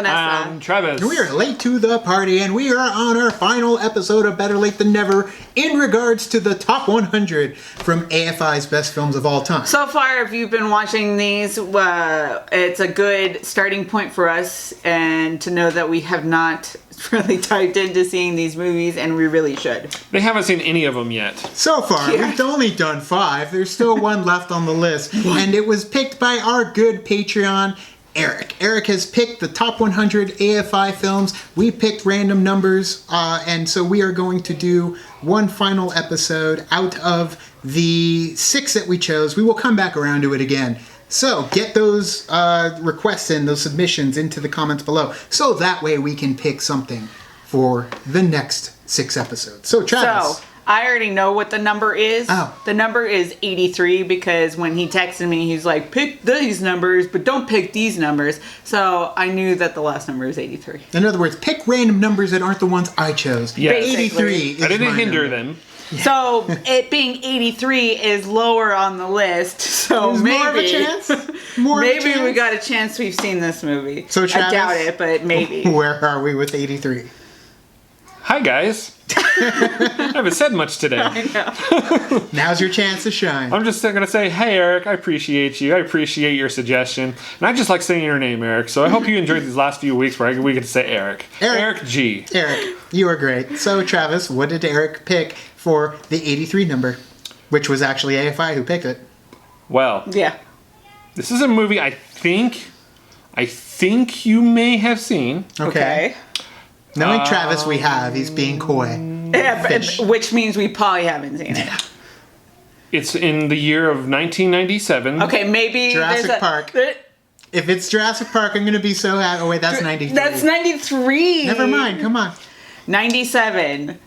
I'm Travis. We are late to the party, and we are on our final episode of Better Late Than Never in regards to the top 100 from AFI's best films of all time. So far, if you've been watching these, it's a good starting point for us, and to know that we have not really dived into seeing these movies, and we really should. They haven't seen any of them yet. So far, we've only done 5. There's still one left on the list, and it was picked by our good Patreon, Eric. Eric has picked the top 100 AFI films. We picked random numbers, and so we are going to do one final episode out of the 6 that we chose. We will come back around to it again. So get those requests in, those submissions into the comments below, so that way we can pick something for the next 6 episodes. So Travis. So, I already know what the number is. Oh. The number is 83 because when he texted me, he's like, pick these numbers, but don't pick these numbers. So I knew that the last number is 83. In other words, pick random numbers that aren't the ones I chose. Yes. 83 is I didn't hinder number. them. Yeah. So it being 83 is lower on the list. So There's maybe more of a chance. More maybe of a chance. we got a chance we've seen this movie. So Travis, I doubt it, but maybe. Where are we with 83? Hi guys. I haven't said much today. I know. Now's your chance to shine. I'm just going to say, hey Eric, I appreciate you. I appreciate your suggestion. And I just like saying your name, Eric. So I hope you enjoyed these last few weeks where we get to say Eric. Eric G. Eric, you are great. So Travis, what did Eric pick for the 83 number? Which was actually AFI who picked it. Well, Yeah. this is a movie I think you may have seen. Okay. Knowing Travis, we have. He's being coy. Yeah, Fish. which means we probably haven't seen it. It's in the year of 1997. Okay, maybe Jurassic Park. If it's Jurassic Park, I'm going to be so happy. Oh, wait, that's 93. That's 93. Never mind. Come on. 97.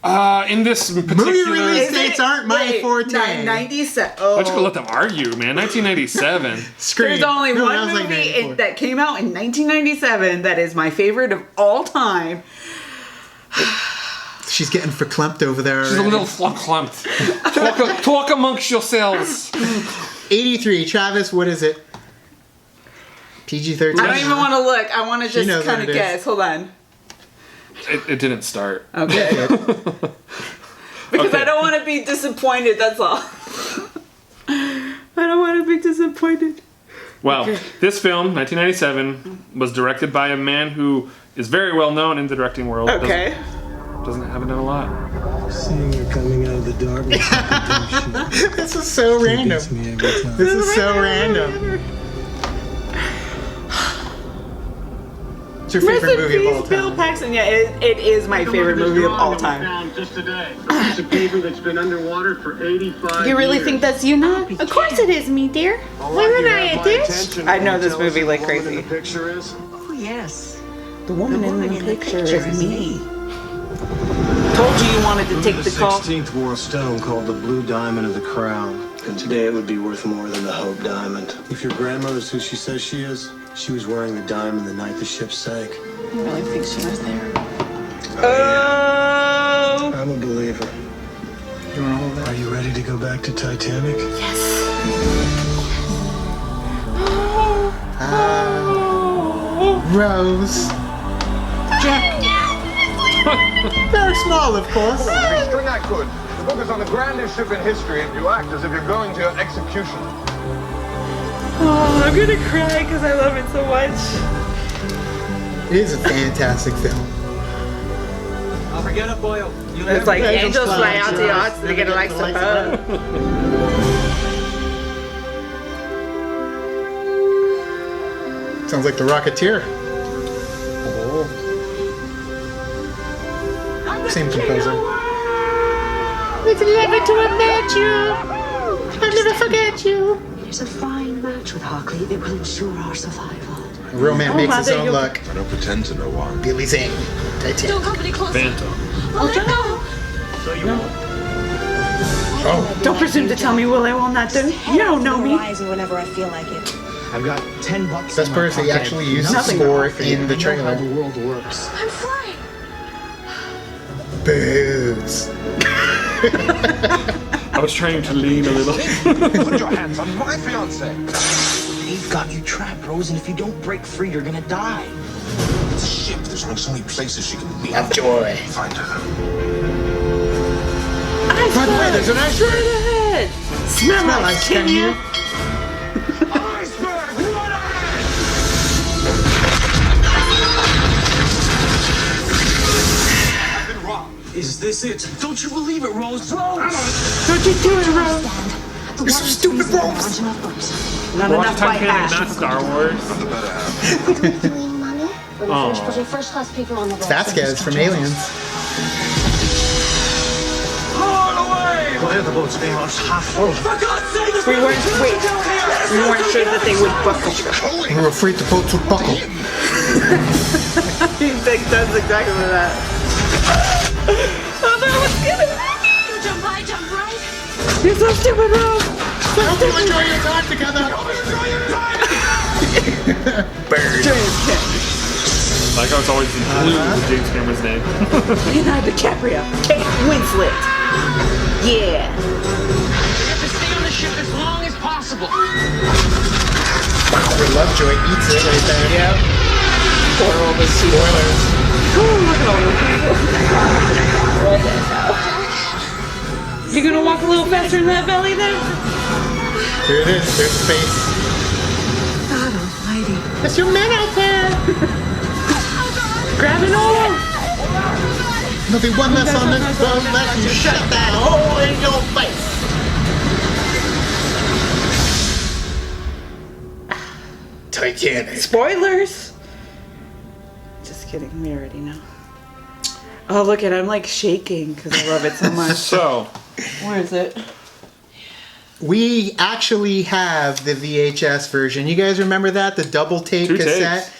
In this particular... Movie release dates aren't my forte. 97. Why don't you go let them argue, man? 1997. Scream. There's only No, one that was like movie 94. that came out in 1997 that is my favorite of all time. She's getting verklempt over there. She's a little clumped. Talk amongst yourselves. 83. Travis, what is it? PG-13. I don't even want to look. I want to She knows just kind what of it is. guess. Hold on. It didn't start. Okay. Because I don't want to be disappointed, that's all. I don't want to be disappointed. Well, this film, 1997, was directed by a man who is very well known in the directing world. Okay. Doesn't haven't done a lot. Seeing her coming out of the darkness. This is so random. Gets me every time. This is so random. What's your Rest favorite in movie of all peace, Bill time? Paxton. Yeah, it is my favorite movie of all time. Just today. It's a paper that's been underwater for 85 You really years. think that's you, now? Of course it is me, dear. Wasn't I a dish? I know this movie like crazy. The picture is. Oh, yes. The woman in the picture is me. Told you wanted to take the call. 16th wore a stone called the Blue Diamond of the Crown. And today it would be worth more than the Hope Diamond. If your grandmother's who she says she is, she was wearing the diamond the night the ship sank. You really think she was there? Oh. I'm a believer. You want to hold that? Are you ready to go back to Titanic? Rose. Jack. Very small, of course. String I could. The book is on the grandest ship in history, and you act as if you're going to your execution. Oh, I'm gonna cry because I love it so much. It is a fantastic film. I'll forget it, boy. It's like Angels angels fly fly out to the us, odds to get a like lights above. Sounds like The Rocketeer. Same composer. It's 11 to have met you. I'll never forget you. There's a fine match with Hockley that will ensure our survival. A real man makes his own you- luck. I don't pretend to know why. Billy Zane, Titanic. Company close. Phantom. Oh, Don't presume to tell me what I will not do. You don't know me. Whenever I feel like it. I've got $10. best part is they actually used the Nothing score wrong. in the How trailer. the world works. I'm flying. Boobs. I was trying to lean a little. Put your hands on my fiance. They've got you trapped, Rose, and if you don't break free, you're gonna die. It's a ship. There's only so many places she can be. Have joy. Find her. By the way, there's an iceberg. Ahead. Smell Smell like ice, can you? Iceberg! Run ahead! I've been robbed. Is this it? Don't you believe it, Rose? Don't you do it, Rose. You're so stupid, Rose. Not Watch enough white Titanic, hash. not Star Wars. The better half. Doing money. When we finish putting first class paper on the roll. Vasquez from Aliens. Why are the boats being lost half full? For God's sake! We weren't sure that they would buckle. We were afraid the boats would buckle. He does exactly that. Oh no, what's gonna happen? You jump high, jump right. You're so stupid, Rose. Hope you enjoy your time together. Bird. Like how it's always in blue with James Cameron's name. Leonardo DiCaprio. Kate Winslet. Yeah. You have to stay on the ship as long as possible. Where Lovejoy eats it right there. Yep. Pour all this Spoilers. look at all this. You gonna walk a little faster in that belly then? Here it is. There's space. God almighty. There's your men out there. Grab it all. There'll be one less on this boat. Let you shut that hole in your face. Titanic. Spoilers. Just kidding. We already know. Oh, look at I'm like shaking because I love it so much. So, Where is it? We actually have the VHS version. You guys remember that? The double tape 2 cassette?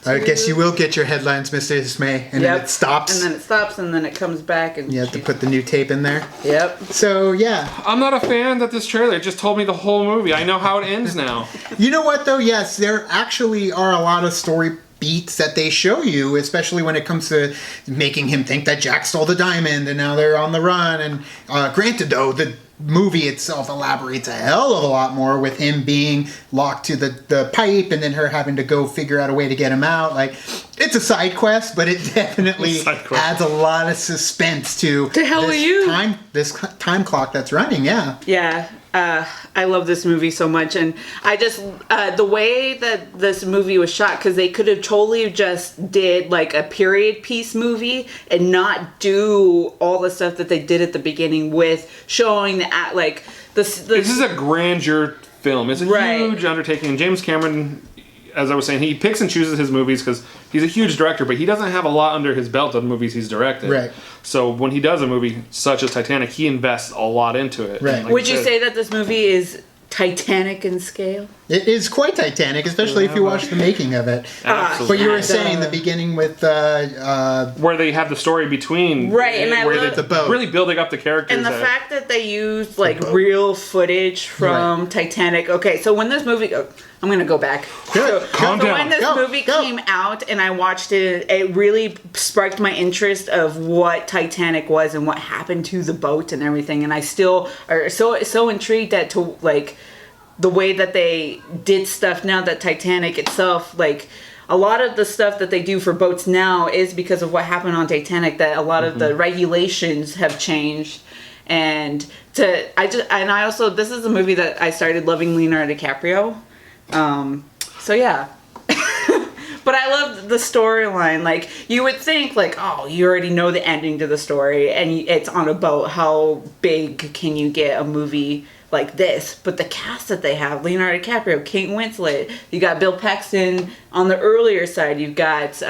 I guess you will get your headlines, Mr. Ismay. And then it stops. And then it stops, and then it comes back, and You have to put the new tape in there. Yep. So, yeah. I'm not a fan that this trailer just told me the whole movie. I know how it ends now. You know what, though? Yes, there actually are a lot of story beats that they show you, especially when it comes to making him think that Jack stole the diamond and now they're on the run. And granted, though, the movie itself elaborates a hell of a lot more with him being locked to the pipe and then her having to go figure out a way to get him out. Like, it's a side quest, but it definitely Side quest. adds a lot of suspense to To hell this with you. this time clock that's running. Yeah. Yeah, I love this movie so much, and I just the way that this movie was shot, because they could have totally just did like a period piece movie and not do all the stuff that they did at the beginning with showing the like This is a grandeur film. It's a Right. huge undertaking. James Cameron, as I was saying, he picks and chooses his movies because he's a huge director, but he doesn't have a lot under his belt of movies he's directed. Right. So when he does a movie such as Titanic, he invests a lot into it. Right. And like Would I you said, say that this movie is Titanic in scale? It is quite Titanic, especially if you watch the making of it. Absolutely. But you were Yeah, saying the beginning with where they have the story between Right, and I where love- they're The boat. really building up the characters. And the that- fact that they used like real footage from Titanic. Okay, so when this movie, I'm gonna go back. Good. Calm So down. when this Go, movie go. came out and I watched it, it really sparked my interest of what Titanic was and what happened to the boat and everything. And I still are so intrigued at to like the way that they did stuff now that Titanic itself, like a lot of the stuff that they do for boats now is because of what happened on Titanic, that a lot of the regulations have changed. And I also, this is a movie that I started loving Leonardo DiCaprio. So yeah. But I love the storyline. Like, you would think, like, oh, you already know the ending to the story, and it's on a boat. How big can you get a movie like this? But the cast that they have, Leonardo DiCaprio, Kate Winslet, you got Bill Paxton on the earlier side. You've got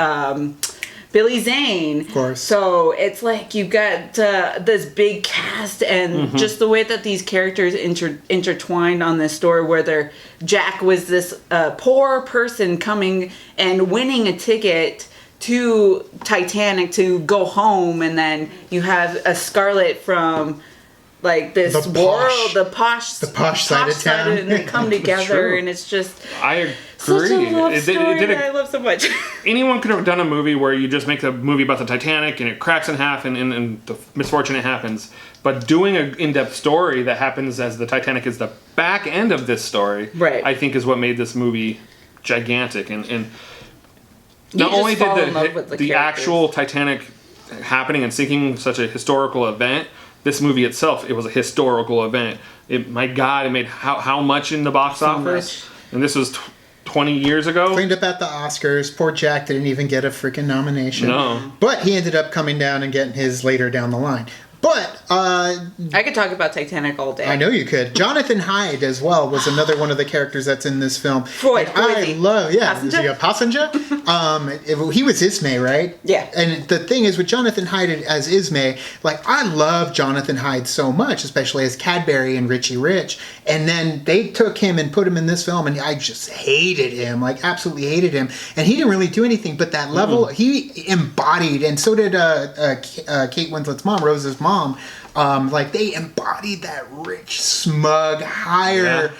Billy Zane. Of course. So it's like you've got this big cast, and just the way that these characters intertwined on this story, where Jack was this poor person coming and winning a ticket to Titanic to go home, and then you have a Scarlett from like this the posh side of town, and they come together, and it's just I agree. Such a love story that I love so much. Anyone could have done a movie where you just make a movie about the Titanic and it cracks in half and the misfortune it happens. But doing an in-depth story that happens as the Titanic is the back end of this story, right, I think is what made this movie gigantic. And not only did the actual Titanic happening and sinking such a historical event, this movie itself, it was a historical event. My God, it made how much in the box office? And this was 20 years ago. Cleaned up at the Oscars. Poor Jack didn't even get a freaking nomination. No. But he ended up coming down and getting his later down the line. But I could talk about Titanic all day. I know you could. Jonathan Hyde as well was another one of the characters that's in this film. Freud. I love, Passenger? Is he a passenger? He was Ismay, right? Yeah. And the thing is with Jonathan Hyde as Ismay, like I love Jonathan Hyde so much, especially as Cadbury and Richie Rich. And then they took him and put him in this film, and I just hated him, like absolutely hated him. And he didn't really do anything, but that level he embodied, and so did Kate Winslet's mom, Rose's mom. Like they embodied that rich, smug, higher,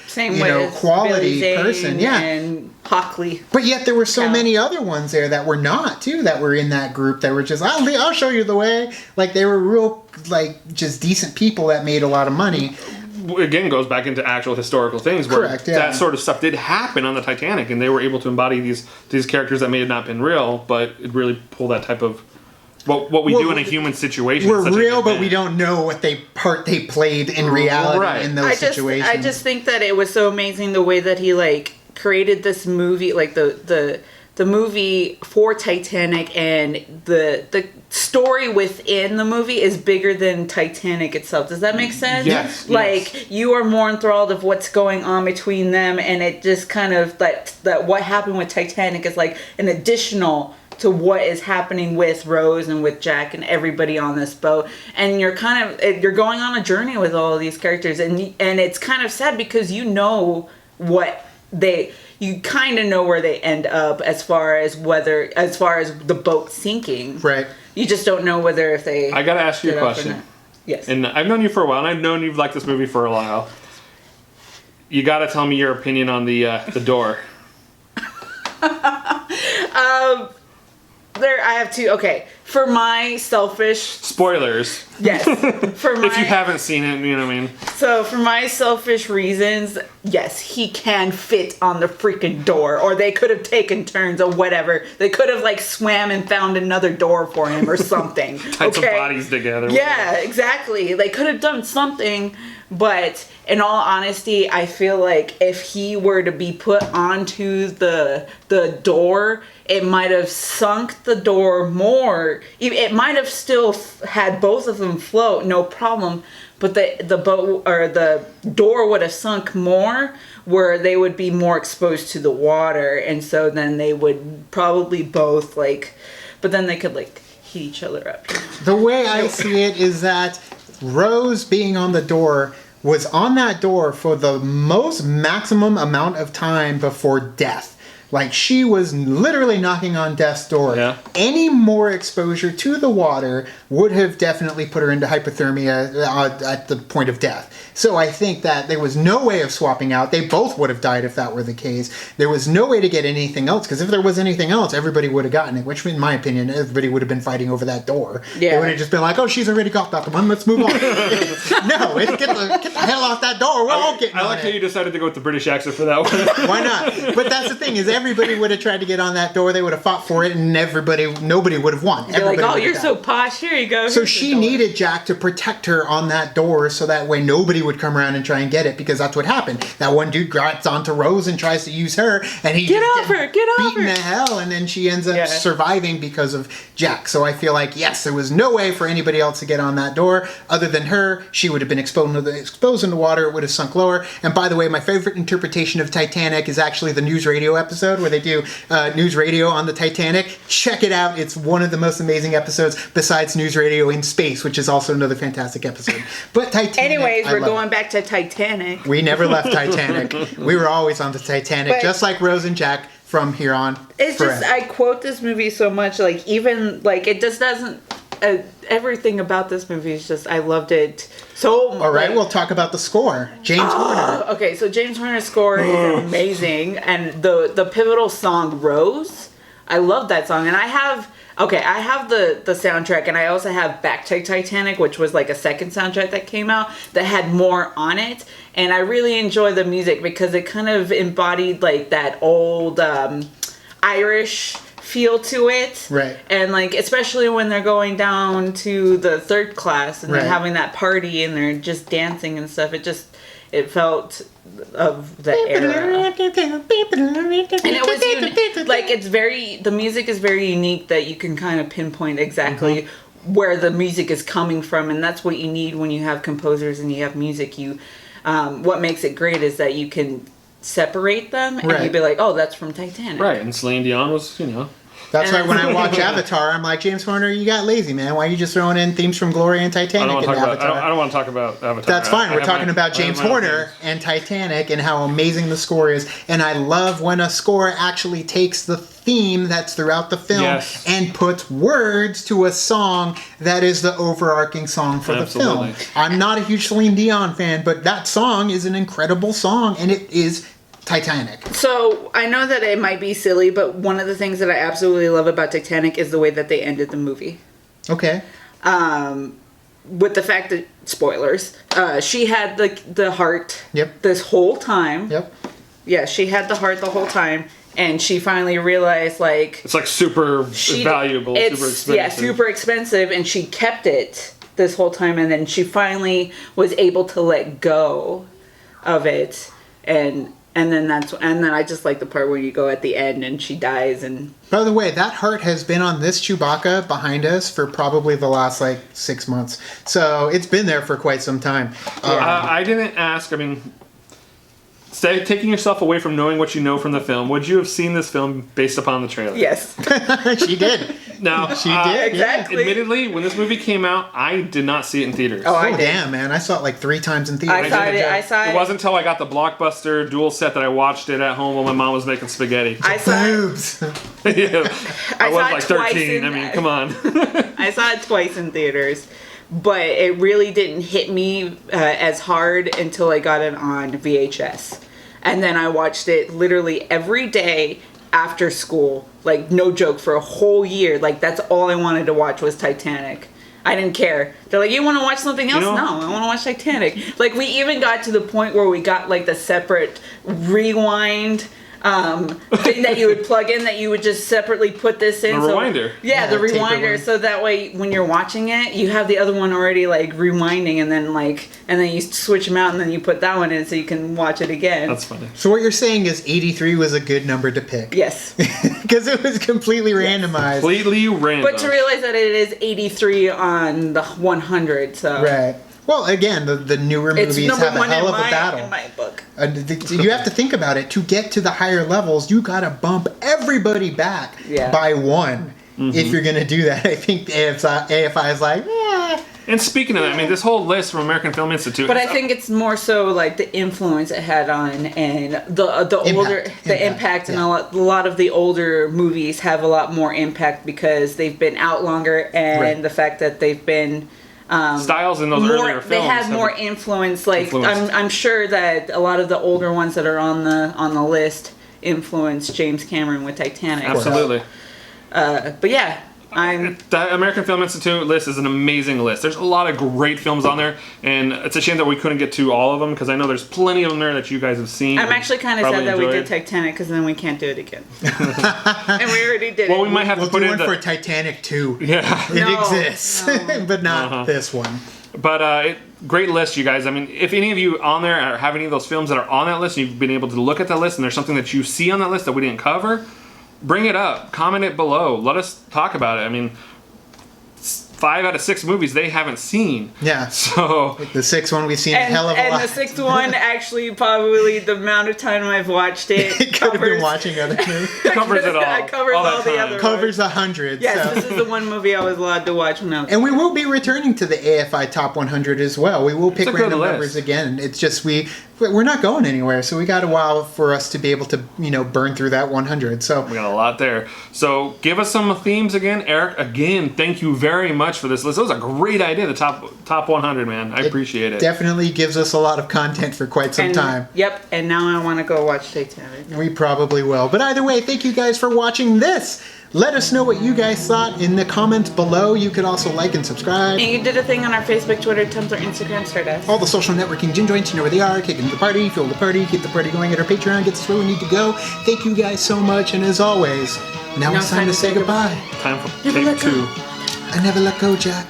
quality person, and Hockley. But yet there were so many other ones there that were not too, that were in that group that were just I'll show you the way. Like they were real, like just decent people that made a lot of money. Again, goes back into actual historical things where that sort of stuff did happen on the Titanic, and they were able to embody these characters that may have not been real, but it really pulled that type of what we do in a human situation. We're real, but we don't know what part they played in reality in those situations. I just think that it was so amazing the way that he like created this movie, like the movie for Titanic, and the story within the movie is bigger than Titanic itself. Does that make sense? Yes. Like you are more enthralled of what's going on between them, and it just kind of that what happened with Titanic is like an additional to what is happening with Rose and with Jack and everybody on this boat. And you're going on a journey with all of these characters, and it's kind of sad because you kind of know where they end up as far as the boat sinking. Right. You just don't know whether if they. I gotta ask you a question. Yes. And I've known you for a while, and I've known you've liked this movie for a while. You gotta tell me your opinion on the door. I have two. Okay, for my selfish spoilers. Yes. For my, if you haven't seen it, you know what I mean. So for my selfish reasons, yes, he can fit on the freaking door, or they could have taken turns or whatever. They could have like swam and found another door for him or something. Tied some bodies together. Yeah, exactly. They could have done something. But in all honesty, I feel like if he were to be put onto the door, it might have sunk the door more. It might have still had both of them float, no problem. But the boat or the door would have sunk more, where they would be more exposed to the water, and so then they would probably both but then they could heat each other up. The way I see it is that Rose being on the door was on that door for the most maximum amount of time before death. Like, she was literally knocking on death's door. Yeah. Any more exposure to the water would have definitely put her into hypothermia at the point of death. So I think that there was no way of swapping out. They both would have died if that were the case. There was no way to get anything else, because if there was anything else, everybody would have gotten it, which in my opinion, everybody would have been fighting over that door. Yeah. They would have just been like, oh, she's already got that one, let's move on. No, get the hell off that door. We're all getting I like how you decided to go with the British accent for that one. Why not? But that's the thing, is everybody would have tried to get on that door. They would have fought for it, and nobody would have won. You're like, oh, you're so posh. Here you go. So she needed Jack to protect her on that door, so that way nobody would come around and try and get it, because that's what happened. That one dude grabs onto Rose and tries to use her, and he get off her, beaten to hell, and then she ends up surviving because of Jack. So I feel like, yes, there was no way for anybody else to get on that door other than her. She would have been exposed in the water. It would have sunk lower. And by the way, my favorite interpretation of Titanic is actually the news radio episode. episode where they do news radio on the Titanic. Check it out. It's one of the most amazing episodes besides news radio in space, which is also another fantastic episode. But Titanic. Anyways, we're going back to Titanic. We never left Titanic. We were always on the Titanic, just like Rose and Jack from here on. It's forever. just, I quote this movie so much, like, even, like, it just doesn't, everything about this movie is just, I loved it so much. All right, we'll talk about the score. James Horner. Okay, so James Horner's score is amazing, and the pivotal song, Rose, I love that song, and I have the soundtrack, and I also have Back to Titanic, which was like a second soundtrack that came out that had more on it, and I really enjoy the music because it kind of embodied like that old Irish feel to it. Right. And like, especially when they're going down to the third class and right. they're having that party and they're just dancing and stuff, it felt of the era. And it was unique. Like, the music is very unique that you can kind of pinpoint exactly where the music is coming from, and that's what you need when you have composers and you have music. What makes it great is that you can separate them and you'd be like, oh, that's from Titanic. Right, and Celine Dion was, That's why when I watch Avatar, I'm like, James Horner, you got lazy, man. Why are you just throwing in themes from Glory and Titanic in Avatar? I don't want to talk about Avatar. That's fine. We're talking about James Horner and Titanic and how amazing the score is. And I love when a score actually takes the theme that's throughout the film and puts words to a song that is the overarching song for the film. I'm not a huge Celine Dion fan, but that song is an incredible song, and it is Titanic. So I know that it might be silly, but one of the things that I absolutely love about Titanic is the way that they ended the movie. Okay. With the fact that, spoilers, she had the heart this whole time. Yep. Yeah, she had the heart the whole time, and she finally realized, like... It's like super valuable, super expensive. Yeah, super expensive, and she kept it this whole time, and then she finally was able to let go of it, and then I just like the part where you go at the end and she dies. And by the way, that heart has been on this Chewbacca behind us for probably the last 6 months. So it's been there for quite some time. I didn't ask. I mean, taking yourself away from knowing what you know from the film, would you have seen this film based upon the trailer? Yes. She did. No, she did. Exactly. Admittedly, when this movie came out, I did not see it in theaters. Oh, damn, man. I saw it 3 times in theaters. I saw it. It wasn't until I got the Blockbuster dual set that I watched it at home while my mom was making spaghetti. I saw Boobs. I was 13. I mean, come on. I saw it twice in theaters, but it really didn't hit me as hard until I got it on VHS. And then I watched it literally every day after school. Like, no joke, for a whole year. Like, that's all I wanted to watch was Titanic. I didn't care. They're like, you want to watch something else? No, I want to watch Titanic. Like, we even got to the point where we got, like, the separate rewind thing that you would plug in, that you would just separately put this in. The rewinder. Yeah, the rewinder. So that way, when you're watching it, you have the other one already, like, rewinding, and then you switch them out, and then you put that one in so you can watch it again. That's funny. So what you're saying is 83 was a good number to pick. Yes. Because it was completely randomized. Completely random. But to realize that it is 83 on the 100, so... Right. Well, again, the newer movies have a hell of a battle. In my book. You have to think about it. To get to the higher levels, you gotta bump everybody back by one. If you're gonna do that, I think AFI is like, eh. And speaking of that, I mean, this whole list from American Film Institute. But I think it's more so like the influence it had on, and the impact, and a lot of the older movies have a lot more impact because they've been out longer, and the fact that they've been. Styles in those earlier films. They have more influence. Like I'm sure that a lot of the older ones that are on the list influenced James Cameron with Titanic. Absolutely. But yeah, the American Film Institute list is an amazing list. There's a lot of great films on there, and it's a shame that we couldn't get to all of them because I know there's plenty of them there that you guys have seen. I'm actually kind of sad that we did Titanic because then we can't do it again. And we already did it. Well, we might have to put in for Titanic 2. Yeah, it exists, but not this one. But great list, you guys. I mean, if any of you on there or have any of those films that are on that list, and you've been able to look at that list, and there's something that you see on that list that we didn't cover, bring it up. Comment it below. Let us talk about it. I mean, 5 out of 6 movies they haven't seen. Yeah. So the 6th one we've seen a hell of a lot. And the 6th one, actually, probably the amount of time I've watched it, it could have been watching other movies. Covers it all. It covers all the other covers 100. Yes, so. this is the one movie I was allowed to watch when I was. And we will be returning to the AFI Top 100 as well. We will pick random list. numbers again. It's just we're not going anywhere, so we got a while for us to be able to burn through that 100. So we got a lot there. So give us some themes again, Eric. Again, thank you very much for this list. It was a great idea. The top 100, man. I appreciate it. Definitely gives us a lot of content for quite some time. Yep. And now I want to go watch Titanic. We probably will. But either way, thank you guys for watching this. Let us know what you guys thought in the comments below. You could also like and subscribe. And you did a thing on our Facebook, Twitter, Tumblr, Instagram, Stardust. All the social networking gin joints, you know where they are. Kick into the party, fuel the party, keep the party going at our Patreon, gets us where we need to go. Thank you guys so much, and as always, now it's time to say goodbye. Time for take 2. I never let go, Jack.